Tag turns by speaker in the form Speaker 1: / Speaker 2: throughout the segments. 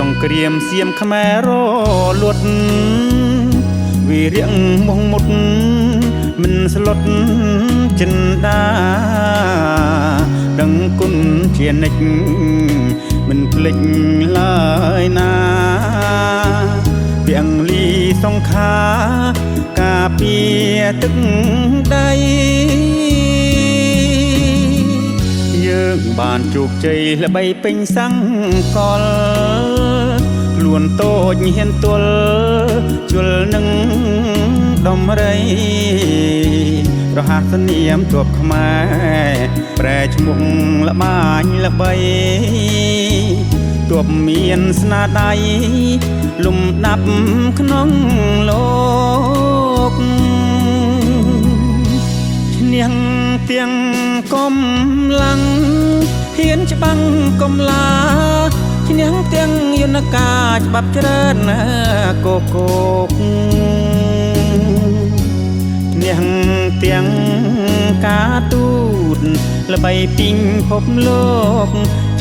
Speaker 1: សង្គ្រាមសៀមខ្មែររលត់វារៀងមុខមុតមិនស្លុតចិនដាដឹងគុណជានិច្ចមិនភ្លេចឡើយណាទាំងលីសង្ខាការពារទឹកដីយើងបានជោគជ័យល្បីពេញសង្កលខ្លួនតូចហ៊ានទល់ជលនឹងដំរីរហស្សនាមទ័ពខ្មែរប្រែឈ្មោះល្បាញល្បីទ័ពមានស្នាដៃលំដាប់ក្នុងលោកឈ្នះទាំងកំឡាំងហ៊ានច្បាំងកំឡាឈ្នះទាំងយន្តការច្បាប់ច្រើនកកឈ្នះទាំងការទូតល្បីពីងភពលោក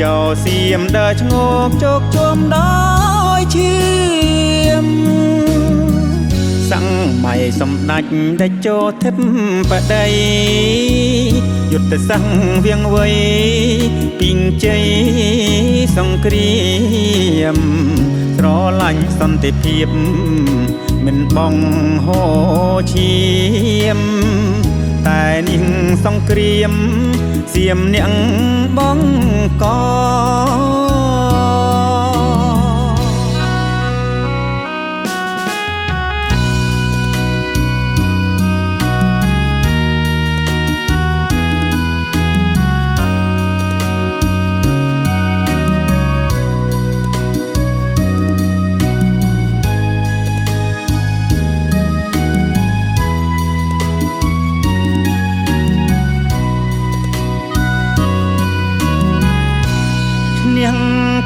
Speaker 1: ចោសៀមដើរឈ្ងោកជោគជុំដោយឈាមសង្ម័យសម្ដេចតេជោធិបតីយុទ្ធសាស្ត្រវាងវៃពីងជ័យសង្គ្រាមស្រឡាញ់សន្តិភាពមិនបងហោឈាមតែនាងសង្គ្រាមសៀមនាងបងក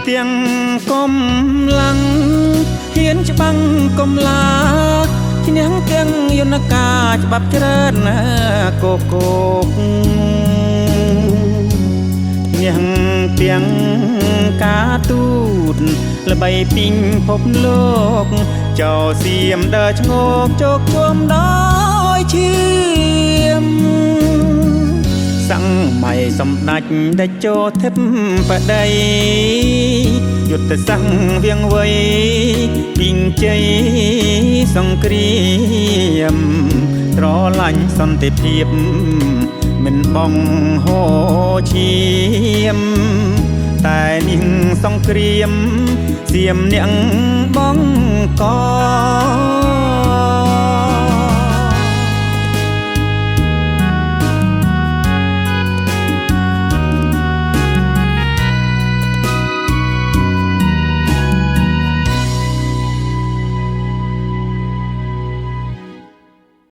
Speaker 1: ទាំងកំឡាំងហ៊ានច្បាំងកំឡាឈ្នះទាំងយន្តការច្បាប់ច្រើនកកឈ្នះទាំងការទូតល្បីពីងភពលោកចោសៀមដើរឈ្ងោកជោគជុំដោយឈាមសង្ម័យសម្ដេចតេជោធិបតីយុទ្ធសាស្ត្រវាងវៃពីងជ័យសង្គ្រាមស្រឡាញ់សន្តិភាពមិនបងហោឈាមតែនាងសង្គ្រាមសៀមនាងបងក